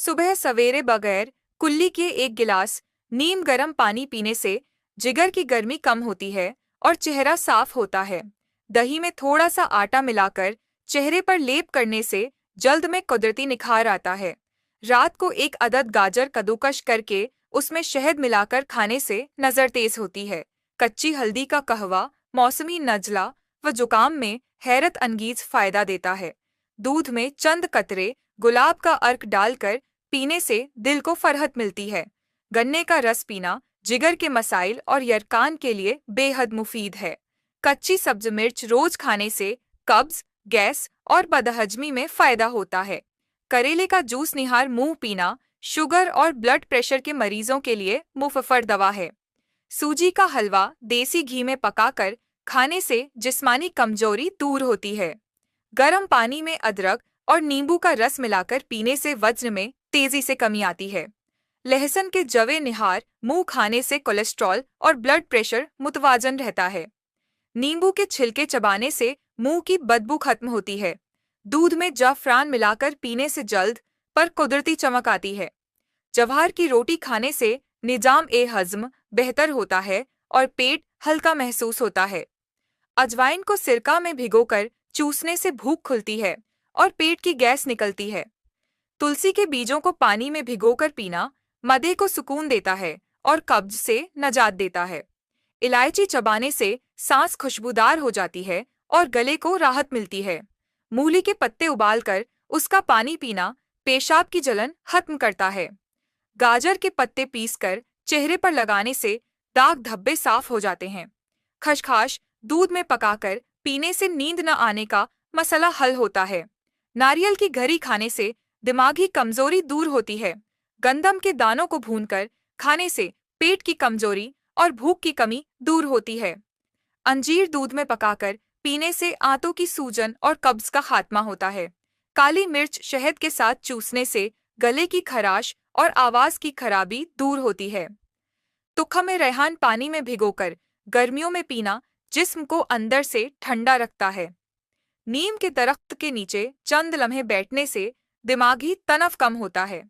सुबह सवेरे बगैर कुल्ली के एक गिलास नीम गर्म पानी पीने से जिगर की गर्मी कम होती है और चेहरा साफ होता है। दही में थोड़ा सा आटा मिलाकर चेहरे पर लेप करने से जल्द में कुदरती निखार आता है। रात को एक अदद गाजर कद्दूकस करके उसमें शहद मिलाकर खाने से नज़र तेज होती है। कच्ची हल्दी का कहवा मौसमी नज़ला व जुकाम में हैरत अंगीज फायदा देता है। दूध में चंद कतरे गुलाब का अर्क डालकर पीने से दिल को फरहत मिलती है। गन्ने का रस पीना जिगर के मसाइल और यरकान के लिए बेहद मुफीद है। कच्ची सब्ज मिर्च रोज खाने से कब्ज, गैस और बदहजमी में फायदा होता है। करेले का जूस निहार मुंह पीना शुगर और ब्लड प्रेशर के मरीजों के लिए मुफस्सर दवा है। सूजी का हलवा देसी घी में पकाकर खाने से जिस्मानी कमजोरी दूर होती है। गर्म पानी में अदरक और नींबू का रस मिलाकर पीने से वजन में तेजी से कमी आती है। लहसुन के जवे निहार मुंह खाने से कोलेस्ट्रॉल और ब्लड प्रेशर मुतवाजन रहता है। नींबू के छिलके चबाने से मुंह की बदबू खत्म होती है। दूध में जाफरान मिलाकर पीने से जल्द पर कुदरती चमक आती है। जवार की रोटी खाने से निजाम ए हज़्म बेहतर होता है और पेट हल्का महसूस होता है। अजवाइन को सिरका में भिगोकर चूसने से भूख खुलती है और पेट की गैस निकलती है। तुलसी के बीजों को पानी में भिगोकर पीना मदे को सुकून देता है और कब्ज से नजात देता है। इलायची चबाने से सांस खुशबूदार हो जाती है और गले को राहत मिलती है। मूली के पत्ते उबालकर उसका पानी पीना पेशाब की जलन खत्म करता है। गाजर के पत्ते पीसकर चेहरे पर लगाने से दाग धब्बे साफ हो जाते हैं। खसखस दूध में पकाकर पीने से नींद न आने का मसला हल होता है। नारियल की घरी खाने से दिमागी कमजोरी दूर होती है। गंदम के दानों को भूनकर खाने से पेट की कमजोरी और भूख की कमी दूर होती है। अंजीर दूध में पकाकर पीने से आंतों की सूजन और कब्ज का खात्मा होता है। काली मिर्च शहद के साथ चूसने से गले की खराश और आवाज की खराबी दूर होती है। तुक्का में रेहान पानी में भिगोकर गर्मियों में पीना जिस्म को अंदर से ठंडा रखता है। नीम के दरख्त के नीचे चंद लम्हे बैठने से दिमागी तनाव कम होता है।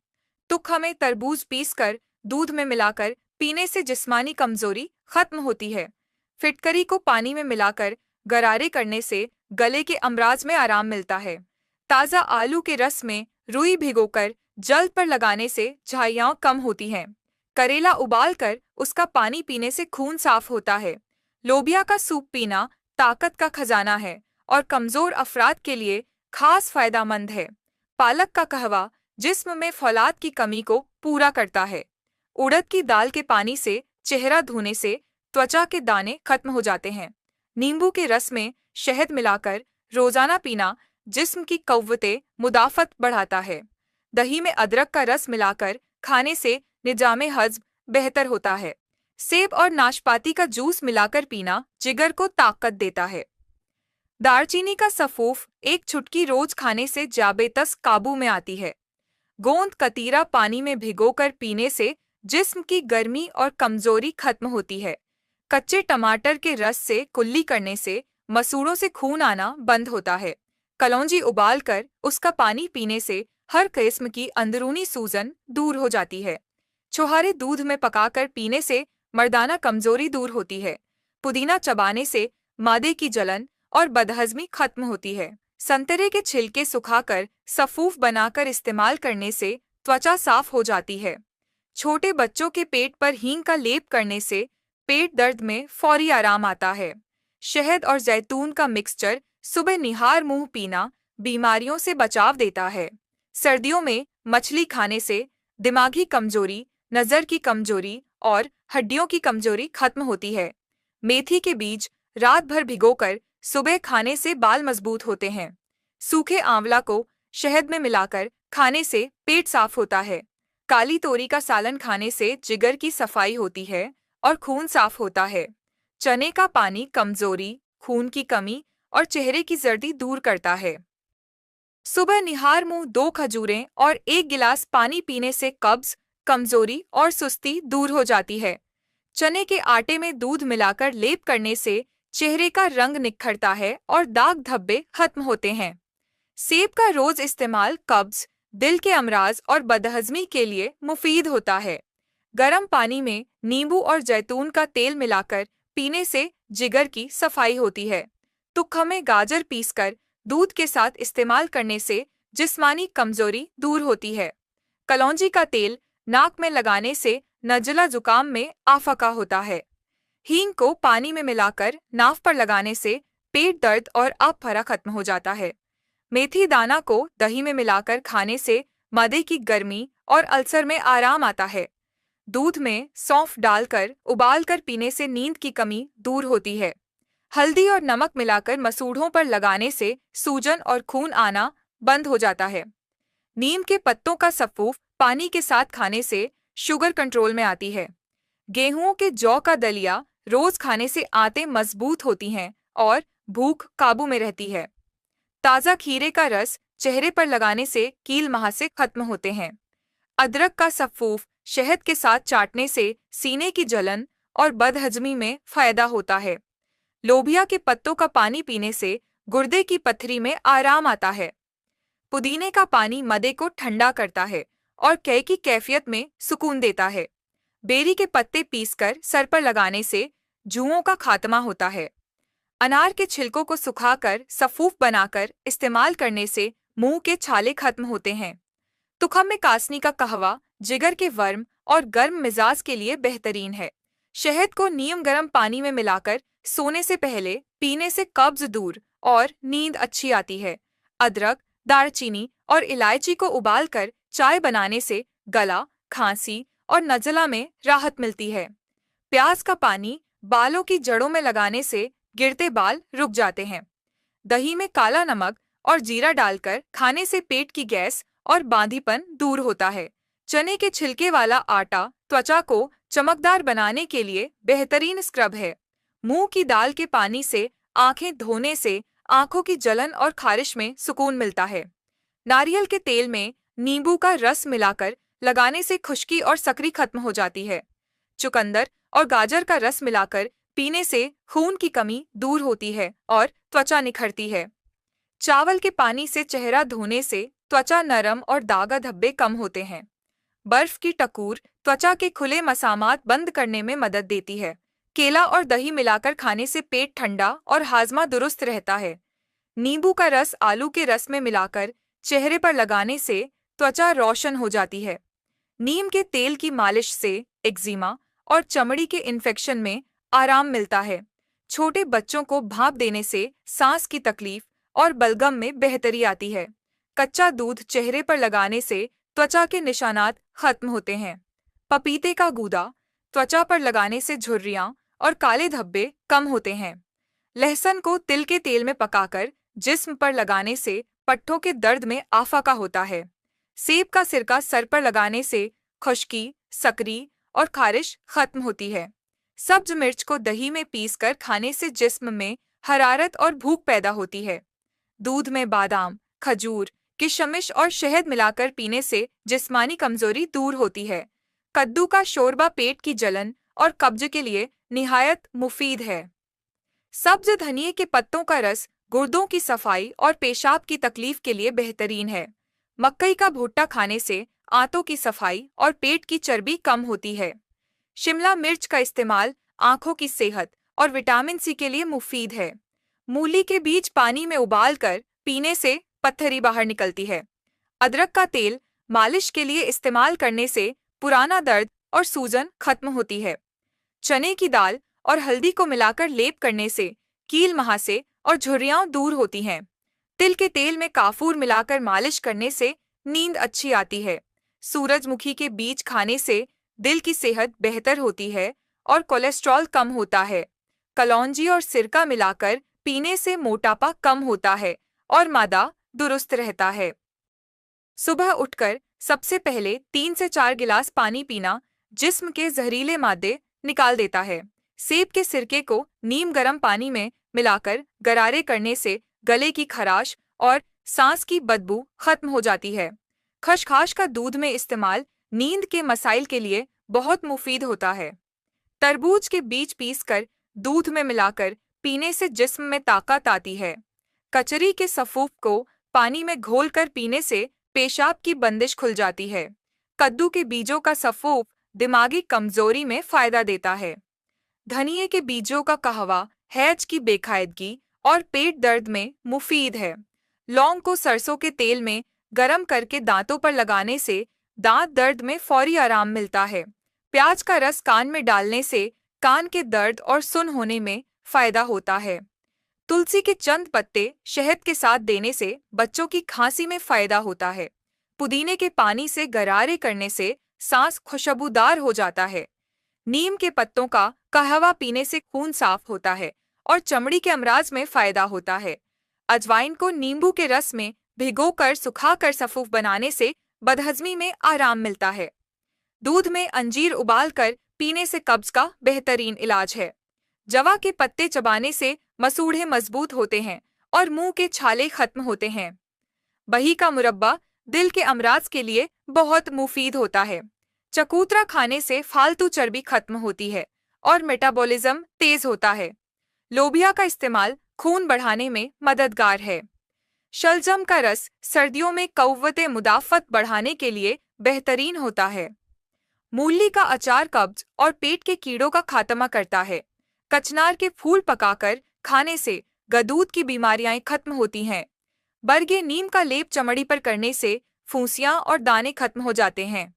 तुक्का में तरबूज पीसकर दूध में मिलाकर पीने से जिस्मानी कमजोरी खत्म होती है। फिटकरी को पानी में मिलाकर गरारे करने से गले के अमराज में आराम मिलता है। ताज़ा आलू के रस में रुई भिगोकर जल्द पर लगाने से झाइयाँ कम होती हैं। करेला उबालकर उसका पानी पीने से खून साफ होता है। लोबिया का सूप पीना ताकत का खजाना है और कमजोर अफराद के लिए खास फायदेमंद है। पालक का कहवा जिस्म में फौलाद की कमी को पूरा करता है। उड़द की दाल के पानी से चेहरा धोने से त्वचा के दाने खत्म हो जाते हैं। नींबू के रस में शहद मिलाकर रोजाना पीना जिस्म की कव्वते मुदाफत बढ़ाता है। दही में अदरक का रस मिलाकर खाने से निजामे हज़्म बेहतर होता है। सेब और नाशपाती का जूस मिलाकर पीना जिगर को ताकत देता है। दालचीनी का सफ़ूफ एक चुटकी रोज खाने से जाबेतस काबू में आती है। गोंद कतीरा पानी में भिगोकर पीने से जिस्म की गर्मी और कमजोरी खत्म होती है। कच्चे टमाटर के रस से कुल्ली करने से मसूड़ों से खून आना बंद होता है। कलौंजी उबालकर उसका पानी पीने से हर किस्म की अंदरूनी सूजन दूर हो जाती है। छोहारे दूध में पकाकर पीने से मर्दाना कमजोरी दूर होती है। पुदीना चबाने से मादे की जलन और बदहजमी खत्म होती है। संतरे के छिलके सुखाकर सफ़ूफ बनाकर इस्तेमाल करने से त्वचा साफ हो जाती है। छोटे बच्चों के पेट पर हींग का लेप करने से पेट दर्द में फौरी आराम आता है। शहद और जैतून का मिक्सचर सुबह निहार मुंह पीना बीमारियों से बचाव देता है। सर्दियों में मछली खाने से दिमागी कमजोरी, नज़र की कमजोरी और हड्डियों की कमजोरी खत्म होती है। मेथी के बीज रात भर भिगोकर सुबह खाने से बाल मजबूत होते हैं। सूखे आंवला को शहद में मिलाकर खाने से पेट साफ होता है। काली तोरी का सालन खाने से जिगर की सफाई होती है और खून साफ होता है। चने का पानी कमजोरी, खून की कमी और चेहरे की जर्दी दूर करता है। सुबह निहार मुंह 2 खजूरें और 1 गिलास पानी पीने से कब्ज, कमजोरी और सुस्ती दूर हो जाती है। चने के आटे में दूध मिलाकर लेप करने से चेहरे का रंग निखरता है और दाग धब्बे खत्म होते हैं। सेब का रोज इस्तेमाल कब्ज, दिल के अमराज और बदहजमी के लिए मुफीद होता है। गर्म पानी में नींबू और जैतून का तेल मिलाकर पीने से जिगर की सफाई होती है। तुक्का में गाजर पीसकर दूध के साथ इस्तेमाल करने से जिस्मानी कमजोरी दूर होती है। कलौंजी का तेल नाक में लगाने से नज़ला जुकाम में आफाका होता है। हींग को पानी में मिलाकर नाव पर लगाने से पेट दर्द और अफरा खत्म हो जाता है। मेथी दाना को दही में मिलाकर खाने से मदे की गर्मी और अल्सर में आराम आता है। दूध में सौंफ डालकर उबालकर पीने से नींद की कमी दूर होती है। हल्दी और नमक मिलाकर मसूड़ों पर लगाने से सूजन और खून आना बंद हो जाता है। नीम के पत्तों का सफ़ूफ पानी के साथ खाने से शुगर कंट्रोल में आती है। गेहूं के जौ का दलिया रोज खाने से आंतें मजबूत होती हैं और भूख काबू में रहती है। ताज़ा खीरे का रस चेहरे पर लगाने से कील महासे खत्म होते हैं। अदरक का सफ़ूफ शहद के साथ चाटने से सीने की जलन और बदहजमी में फायदा होता है। लोबिया के पत्तों का पानी पीने से गुर्दे की पथरी में आराम आता है। पुदीने का पानी मदे को ठंडा करता है और कै की कैफियत में सुकून देता है। बेरी के पत्ते पीसकर सर पर लगाने से जुओं का खात्मा होता है। अनार के छिलकों को सुखाकर सफ़ूफ बनाकर इस्तेमाल करने से मुंह के छाले खत्म होते हैं। तुखम में कासनी का कहवा जिगर के वर्म और गर्म मिजाज के लिए बेहतरीन है। शहद को नीम गर्म पानी में मिलाकर सोने से पहले पीने से कब्ज दूर और नींद अच्छी आती है। अदरक, दालचीनी और इलायची को उबालकर चाय बनाने से गला, खांसी और नज़ला में राहत मिलती है। प्याज का पानी बालों की जड़ों में लगाने से गिरते बाल रुक जाते हैं। दही में काला नमक और जीरा डालकर खाने से पेट की गैस और बांधीपन दूर होता है। चने के छिलके वाला आटा त्वचा को चमकदार बनाने के लिए बेहतरीन स्क्रब है। मूंग की दाल के पानी से आंखें धोने से आंखों की जलन और खारिश में सुकून मिलता है। नारियल के तेल में नींबू का रस मिलाकर लगाने से खुश्की और सकरी खत्म हो जाती है। चुकंदर और गाजर का रस मिलाकर पीने से खून की कमी दूर होती है और त्वचा निखरती है। चावल के पानी से चेहरा धोने से त्वचा नरम और दागा धब्बे कम होते हैं। बर्फ की टकूर त्वचा के खुले मसामात बंद करने में मदद देती है। केला और दही मिलाकर खाने से पेट ठंडा और हाजमा दुरुस्त रहता है। नींबू का रस आलू के रस में मिलाकर चेहरे पर लगाने से त्वचा रोशन हो जाती है। नीम के तेल की मालिश से एक्जिमा और चमड़ी के इन्फेक्शन में आराम मिलता है। छोटे बच्चों को भाप देने से सांस की तकलीफ और बलगम में बेहतरी आती है। कच्चा दूध चेहरे पर लगाने से त्वचा के निशानात खत्म होते हैं। पपीते का गूदा त्वचा पर लगाने से झुर्रियां और काले धब्बे कम होते हैं। लहसुन को तिल के तेल में पकाकर जिस्म पर लगाने से पट्ठों के दर्द में आफाका होता है। सेब का सिरका सर पर लगाने से खुश्की, सकरी और खारिश खत्म होती है। सब्ज मिर्च को दही में पीसकर खाने से जिस्म में हरारत और भूख पैदा होती है। दूध में बादाम, खजूर, किशमिश और शहद मिलाकर पीने से जिस्मानी कमजोरी दूर होती है। कद्दू का शोरबा पेट की जलन और कब्ज के लिए निहायत मुफीद है। सब्ज धनिये के पत्तों का रस गुर्दों की सफाई और पेशाब की तकलीफ के लिए बेहतरीन है। मकई का भुट्टा खाने से आंतों की सफाई और पेट की चर्बी कम होती है। शिमला मिर्च का इस्तेमाल आंखों की सेहत और विटामिन सी के लिए मुफीद है। मूली के बीज पानी में उबालकर पीने से पत्थरी बाहर निकलती है। अदरक का तेल मालिश के लिए इस्तेमाल करने से पुराना दर्द और सूजन खत्म होती है। चने की दाल और हल्दी को मिलाकर लेप करने से कील महासे और झुर्रियां दूर होती हैं। तिल के तेल में काफूर मिलाकर मालिश करने से नींद अच्छी आती है। सूरजमुखी के बीज खाने से दिल की सेहत बेहतर होती है और कोलेस्ट्रॉल कम होता है। कलौंजी और सिरका मिलाकर पीने से मोटापा कम होता है और मादा दुरुस्त रहता है। सुबह उठकर सबसे पहले 3 से 4 गिलास पानी पीना जिस्म के जहरीले मादे निकाल देता है। सेब के सिरके को नीम गर्म पानी में मिलाकर गरारे करने से गले की खराश और सांस की बदबू खत्म हो जाती है। खसखस का दूध में इस्तेमाल नींद के मसाइल के लिए बहुत मुफीद होता है। तरबूज के बीज पीसकर दूध में मिलाकर पीने से जिस्म में ताकत आती है। कचरी के सफूफ को पानी में घोलकर पीने से पेशाब की बंदिश खुल जाती है। कद्दू के बीजों का सफूफ दिमागी कमजोरी में फायदा देता है। धनिये के बीजों का कहवा हैज की बेकायदगी और पेट दर्द में मुफीद है। लौंग को सरसों के तेल में गरम करके दांतों पर लगाने से दांत दर्द में फौरी आराम मिलता है। प्याज का रस कान में डालने से कान के दर्द और सुन होने में फायदा होता है। तुलसी के चंद पत्ते शहद के साथ देने से बच्चों की खांसी में फायदा होता है। पुदीने के पानी से गरारे करने से सांस खुशबूदार हो जाता है। नीम के पत्तों का कहवा पीने से खून साफ होता है और चमड़ी के अमराज में फायदा होता है। अजवाइन को नींबू के रस में भिगोकर सुखाकर सफूफ बनाने से बदहजमी में आराम मिलता है। दूध में अंजीर उबालकर पीने से कब्ज का बेहतरीन इलाज है। जवा के पत्ते चबाने से मसूड़े मजबूत होते हैं और मुंह के छाले खत्म होते हैं। बही का मुरब्बा दिल के अमराज के लिए बहुत मुफीद होता है। चकोतरा खाने से फालतू चर्बी खत्म होती है और मेटाबॉलिज्म तेज होता है। लोबिया का इस्तेमाल खून बढ़ाने में मददगार है। शलजम का रस सर्दियों में कव्वते मुदाफ़त बढ़ाने के लिए बेहतरीन होता है। मूली का अचार कब्ज और पेट के कीड़ों का खात्मा करता है। कचनार के फूल पकाकर खाने से गदूद की बीमारियां खत्म होती हैं। बरगे नीम का लेप चमड़ी पर करने से फुंसियां और दाने खत्म हो जाते हैं।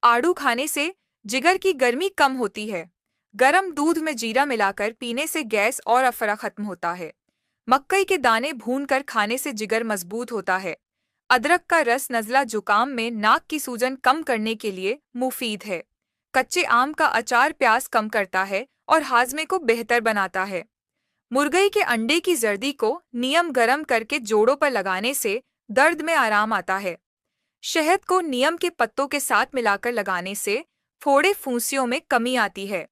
आड़ू खाने से जिगर की गर्मी कम होती है। गर्म दूध में जीरा मिलाकर पीने से गैस और अफरा खत्म होता है। मक्कई के दाने भूनकर खाने से जिगर मजबूत होता है। अदरक का रस नज़ला जुकाम में नाक की सूजन कम करने के लिए मुफीद है। कच्चे आम का अचार प्यास कम करता है और हाजमे को बेहतर बनाता है। मुर्गई के अंडे की जर्दी को नियम गरम करके जोड़ों पर लगाने से दर्द में आराम आता है। शहद को नीम के पत्तों के साथ मिलाकर लगाने से फोड़े फुंसियों में कमी आती है।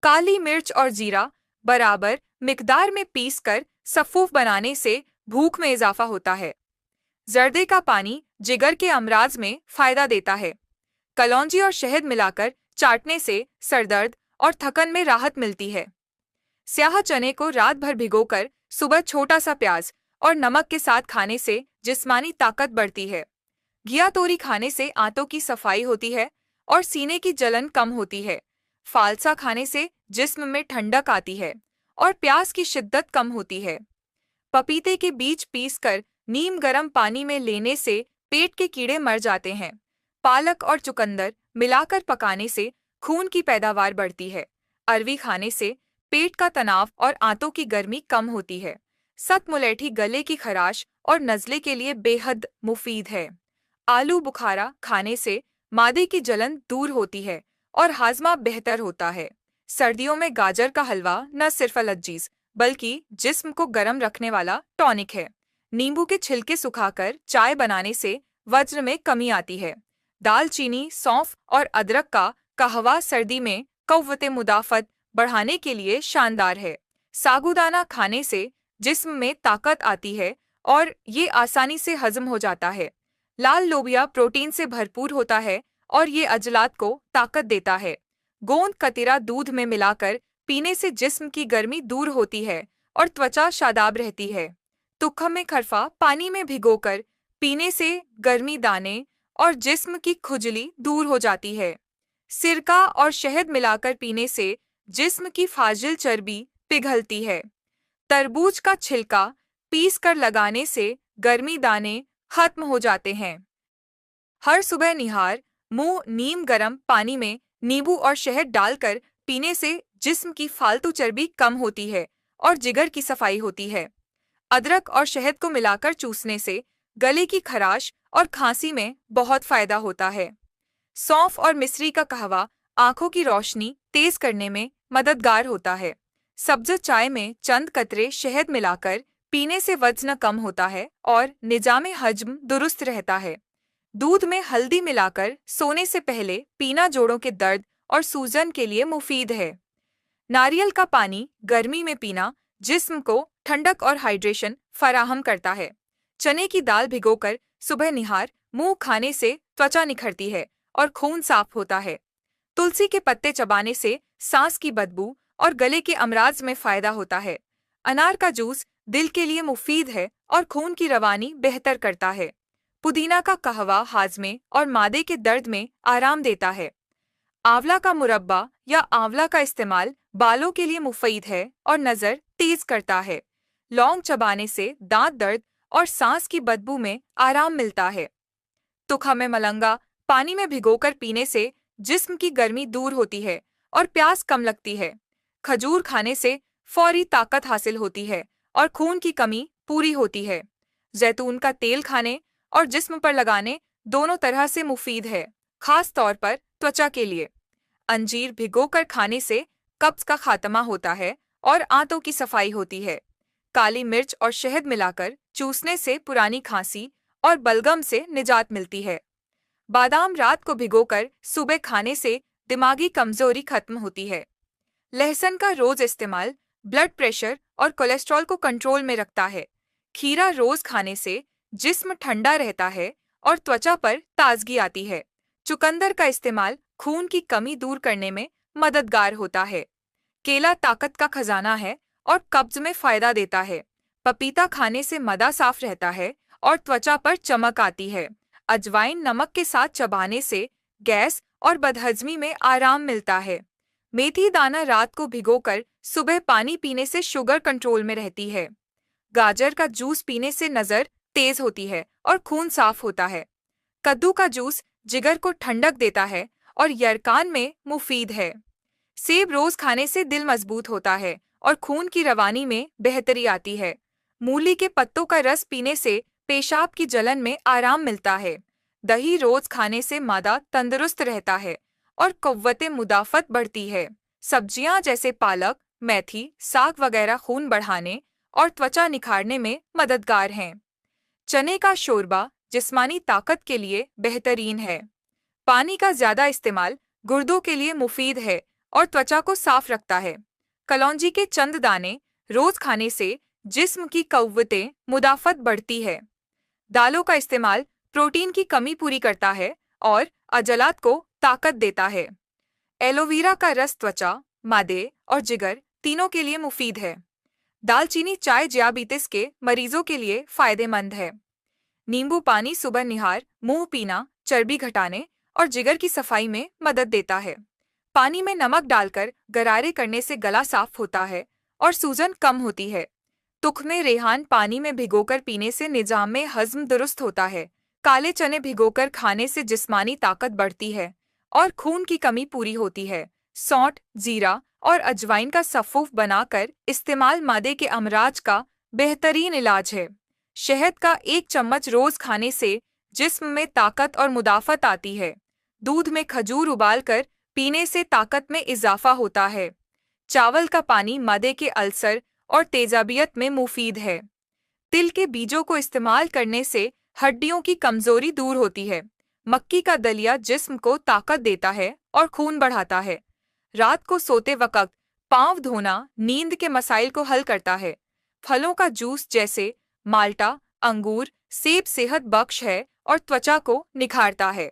काली मिर्च और जीरा बराबर मिकदार में पीसकर सफूफ बनाने से भूख में इजाफा होता है। जर्दे का पानी जिगर के अमराज में फायदा देता है। कलौंजी और शहद मिलाकर चाटने से सरदर्द और थकन में राहत मिलती है। स्याह चने को रात भर भिगोकर सुबह छोटा सा प्याज और नमक के साथ खाने से जिस्मानी ताकत बढ़ती है। घिया तोरी खाने से आंतों की सफाई होती है और सीने की जलन कम होती है। फालसा खाने से जिस्म में ठंडक आती है और प्यास की शिद्दत कम होती है। पपीते के बीज पीसकर नीम गर्म पानी में लेने से पेट के कीड़े मर जाते हैं। पालक और चुकंदर मिलाकर पकाने से खून की पैदावार बढ़ती है। अरवी खाने से पेट का तनाव और आंतों की गर्मी कम होती है। सत मुलैठी गले की खराश और नज़ले के लिए बेहद मुफीद है। आलू बुखारा खाने से मादे की जलन दूर होती है और हाजमा बेहतर होता है। सर्दियों में गाजर का हलवा न सिर्फ लजीज बल्कि जिस्म को गर्म रखने वाला टॉनिक है। नींबू के छिलके सुखाकर चाय बनाने से वज्र में कमी आती है। दालचीनी, सौंफ और अदरक का कहवा सर्दी में कव्वते मुदाफ़त बढ़ाने के लिए शानदार है। साबूदाना खाने से जिस्म में ताकत आती है और ये आसानी से हजम हो जाता है। लाल लोबिया प्रोटीन से भरपूर होता है और ये अजलात को ताकत देता है। गोंद कतीरा दूध में मिलाकर पीने से जिस्म की गर्मी दूर होती है और त्वचा शादाब रहती है। तुक्खम में खरफा पानी में भिगोकर पीने से गर्मी दाने और जिस्म की खुजली दूर हो जाती है। सिरका और शहद मिलाकर पीने से जिस्म की फाजिल चर्बी पिघलती है। तरबूज का छिलका पीस कर लगाने से गर्मी दाने खत्म हो जाते हैं। हर सुबह निहार मुंह नीम गर्म पानी में नींबू और शहद डालकर पीने से जिस्म की फालतू चर्बी कम होती है और जिगर की सफाई होती है। अदरक और शहद को मिलाकर चूसने से गले की खराश और खांसी में बहुत फायदा होता है। सौंफ और मिश्री का कहवा आंखों की रोशनी तेज करने में मददगार होता है। सब्ज चाय में चंद कतरे शहद मिलाकर पीने से वजन कम होता है और निजामे हजम दुरुस्त रहता है। दूध में हल्दी मिलाकर सोने से पहले पीना जोड़ों के दर्द और सूजन के लिए मुफीद है। नारियल का पानी गर्मी में पीना जिस्म को ठंडक और हाइड्रेशन फराहम करता है। चने की दाल भिगोकर सुबह निहार मुंह खाने से त्वचा निखरती है और खून साफ होता है। तुलसी के पत्ते चबाने से सांस की बदबू और गले के अमराज में फायदा होता है। अनार का जूस दिल के लिए मुफीद है और खून की रवानी बेहतर करता है। पुदीना का कहवा हाजमे और मादे के दर्द में आराम देता है। आंवला का मुरब्बा या आंवला का इस्तेमाल बालों के लिए मुफीद है और नज़र तेज करता है। लौंग चबाने से दांत दर्द और सांस की बदबू में आराम मिलता है। तुखा में मलंगा पानी में भिगोकर पीने से जिस्म की गर्मी दूर होती है और प्यास कम लगती है। खजूर खाने से फौरी ताकत हासिल होती है और खून की कमी पूरी होती है। जैतून का तेल खाने और जिस्म पर लगाने दोनों तरह से मुफीद है, खास तौर पर त्वचा के लिए। अंजीर भिगोकर खाने से कब्ज का खात्मा होता है और आंतों की सफाई होती है। काली मिर्च और शहद मिलाकर चूसने से पुरानी खांसी और बलगम से निजात मिलती है। बादाम रात को भिगोकर सुबह खाने से दिमागी कमजोरी खत्म होती है। लहसुन का रोज इस्तेमाल ब्लड प्रेशर और कोलेस्ट्रॉल को कंट्रोल में रखता है। खीरा रोज खाने से जिस्म ठंडा रहता है और त्वचा पर ताजगी आती है। चुकंदर का इस्तेमाल खून की कमी दूर करने में मददगार होता है। केला ताकत का खजाना है और कब्ज में फायदा देता है। पपीता खाने से मदा साफ रहता है और त्वचा पर चमक आती है। अजवाइन नमक के साथ चबाने से गैस और बदहजमी में आराम मिलता है। मेथी दाना रात को भिगोकर सुबह पानी पीने से शुगर कंट्रोल में रहती है। गाजर का जूस पीने से नज़र तेज होती है और खून साफ होता है। कद्दू का जूस जिगर को ठंडक देता है और यरकान में मुफीद है। सेब रोज खाने से दिल मजबूत होता है और खून की रवानी में बेहतरी आती है। मूली के पत्तों का रस पीने से पेशाब की जलन में आराम मिलता है। दही रोज खाने से मादा तंदुरुस्त रहता है और कुव्वते मुदाफत बढ़ती है। सब्जियां जैसे पालक, मेथी, साग वगैरह खून बढ़ाने और त्वचा निखारने में मददगार हैं। चने का शोरबा जिस्मानी ताकत के लिए बेहतरीन है। पानी का ज्यादा इस्तेमाल गुर्दों के लिए मुफीद है और त्वचा को साफ रखता है। कलौंजी के चंद दाने रोज खाने से जिस्म की कुव्वते मुदाफत बढ़ती है। दालों का इस्तेमाल प्रोटीन की कमी पूरी करता है और अजलात को ताकत देता है। एलोवेरा का रस त्वचा, मादे और जिगर तीनों के लिए मुफीद है। दालचीनी चाय जियाबितिस के मरीजों के लिए फायदेमंद है। नींबू पानी सुबह निहार मुंह पीना चर्बी घटाने और जिगर की सफाई में मदद देता है। पानी में नमक डालकर गरारे करने से गला साफ होता है और सूजन कम होती है। तुखमे रेहान पानी में भिगोकर पीने से निजाम में हजम दुरुस्त होता है। काले चने भिगोकर खाने से जिस्मानी ताकत बढ़ती है और खून की कमी पूरी होती है। सौंठ, जीरा और अजवाइन का सफ़ूफ बनाकर इस्तेमाल मादे के अमराज का बेहतरीन इलाज है। शहद का 1 चम्मच रोज खाने से जिस्म में ताकत और मुदाफत आती है। दूध में खजूर उबालकर पीने से ताकत में इजाफा होता है। चावल का पानी मादे के अल्सर और तेजाबियत में मुफीद है। तिल के बीजों को इस्तेमाल करने से हड्डियों की कमजोरी दूर होती है। मक्की का दलिया जिस्म को ताकत देता है और खून बढ़ाता है। रात को सोते वक्त पाँव धोना नींद के मसाइल को हल करता है। फलों का जूस जैसे माल्टा, अंगूर, सेब सेहत बख्श है और त्वचा को निखारता है।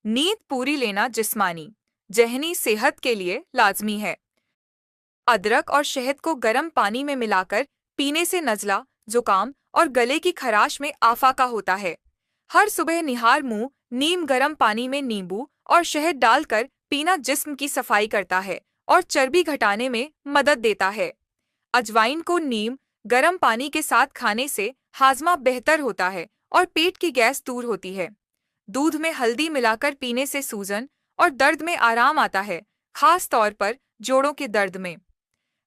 नींद पूरी लेना जिस्मानी, ज़हनी सेहत के लिए लाजमी है। अदरक और शहद को गर्म पानी में मिलाकर पीने से नज़ला, जुकाम और गले की खराश में आफाका होता है। हर सुबह निहार मुंह नीम गर्म पानी में नींबू और शहद डालकर पीना जिस्म की सफाई करता है और चर्बी घटाने में मदद देता है। अजवाइन को नीम गर्म पानी के साथ खाने से हाजमा बेहतर होता है और पेट की गैस दूर होती है। दूध में हल्दी मिलाकर पीने से सूजन और दर्द में आराम आता है, खास तौर पर जोड़ों के दर्द में।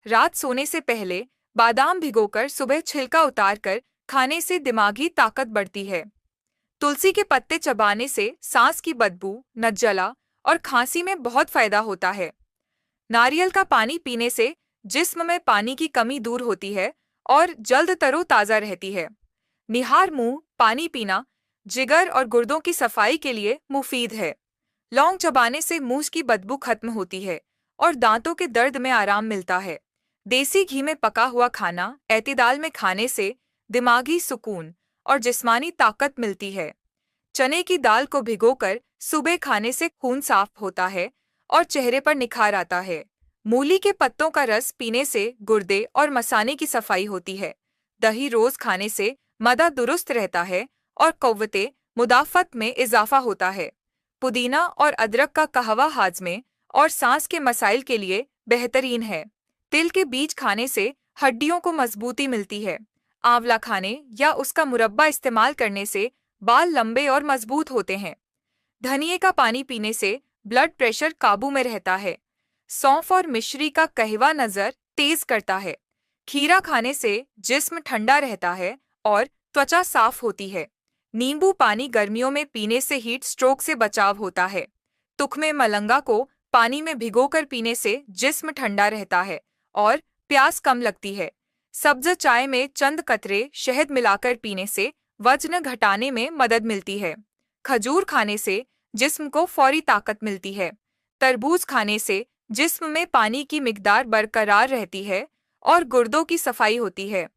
रात सोने से पहले बादाम भिगोकर सुबह छिलका उतारकर खाने से दिमागी ताकत बढ़ती है। तुलसी के पत्ते चबाने से सांस की बदबू, नज्जला और खांसी में बहुत फायदा होता है। नारियल का पानी पीने से जिस्म में पानी की कमी दूर होती है और जल्द तरोताज़ा रहती है। निहार मुंह पानी पीना जिगर और गुर्दों की सफाई के लिए मुफीद है। लौंग चबाने से मुंह की बदबू खत्म होती है और दांतों के दर्द में आराम मिलता है। देसी घी में पका हुआ खाना एतदाल में खाने से दिमागी सुकून और जिस्मानी ताकत मिलती है। चने की दाल को भिगोकर सुबह खाने से खून साफ होता है और चेहरे पर निखार आता है। मूली के पत्तों का रस पीने से गुर्दे और मसाने की सफाई होती है। दही रोज खाने से मदा दुरुस्त रहता है और कुव्वते मुदाफ़त में इजाफा होता है। पुदीना और अदरक का कहवा हाजमे और सांस के मसाइल के लिए बेहतरीन है। तिल के बीज खाने से हड्डियों को मजबूती मिलती है। आंवला खाने या उसका मुरब्बा इस्तेमाल करने से बाल लंबे और मजबूत होते हैं। धनिए का पानी पीने से ब्लड प्रेशर काबू में रहता है। सौंफ और मिश्री का कहवा नज़र तेज करता है। खीरा खाने से जिस्म ठंडा रहता है और त्वचा साफ होती है। नींबू पानी गर्मियों में पीने से हीट स्ट्रोक से बचाव होता है। तुख्मे मलंगा को पानी में भिगोकर पीने से जिस्म ठंडा रहता है और प्यास कम लगती है। सब्ज चाय में चंद कतरे शहद मिलाकर पीने से वजन घटाने में मदद मिलती है। खजूर खाने से जिस्म को फौरी ताकत मिलती है। तरबूज खाने से जिस्म में पानी की मिकदार बरकरार रहती है और गुर्दों की सफाई होती है।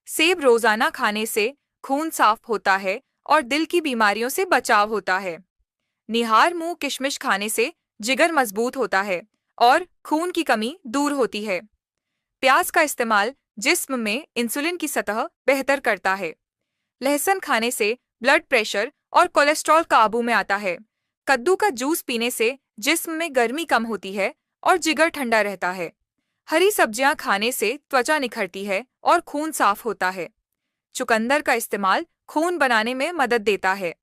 सेब रोजाना खाने से खून साफ होता है और दिल की बीमारियों से बचाव होता है। निहार मुंह किशमिश खाने से जिगर मजबूत होता है और खून की कमी दूर होती है। प्याज का इस्तेमाल जिस्म में इंसुलिन की सतह बेहतर करता है। लहसुन खाने से ब्लड प्रेशर और कोलेस्ट्रॉल काबू में आता है। कद्दू का जूस पीने से जिस्म में गर्मी कम होती है और जिगर ठंडा रहता है। हरी सब्जियां खाने से त्वचा निखरती है और खून साफ होता है। चुकंदर का इस्तेमाल खून बनाने में मदद देता है।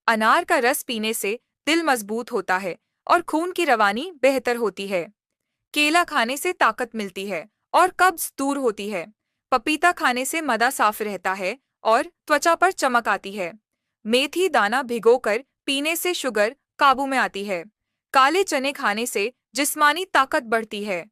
अनार का रस पीने से दिल मजबूत होता है और खून की रवानी बेहतर होती है। केला खाने से ताकत मिलती है और कब्ज दूर होती है। पपीता खाने से मदा साफ रहता है और त्वचा पर चमक आती है। मेथी दाना भिगोकर पीने से शुगर काबू में आती है। काले चने खाने से जिस्मानी ताकत बढ़ती है।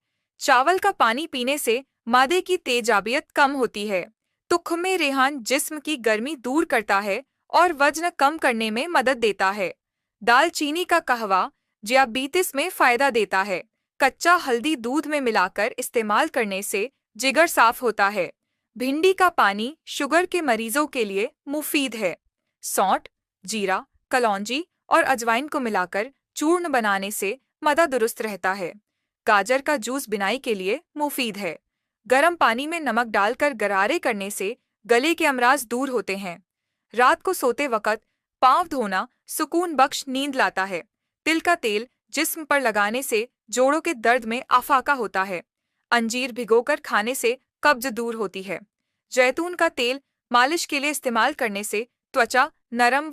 चावल का पानी पीने से मादे की तेजाबियत कम होती है। तुख्मे रेहान जिस्म की गर्मी दूर करता है और वजन कम करने में मदद देता है। दालचीनी का कहवा जियाबितिस में फायदा देता है। कच्चा हल्दी दूध में मिलाकर इस्तेमाल करने से जिगर साफ होता है। भिंडी का पानी शुगर के मरीजों के लिए मुफीद है। सौंठ, जीरा, कलौंजी और अजवाइन को मिलाकर चूर्ण बनाने से मदा दुरुस्त रहता है। गाजर का जूस बिनाई के लिए मुफीद है। गर्म पानी में नमक डालकर गरारे करने से गले के अमराज दूर होते हैं। रात को सोते वक्त पांव धोना सुकून बख्श नींद लाता है। तिल का तेल जिस्म पर लगाने से जोड़ों के दर्द में आफाका होता है। अंजीर भिगोकर खाने से कब्ज दूर होती है। जैतून का तेल मालिश के लिए इस्तेमाल करने से त्वचा नरम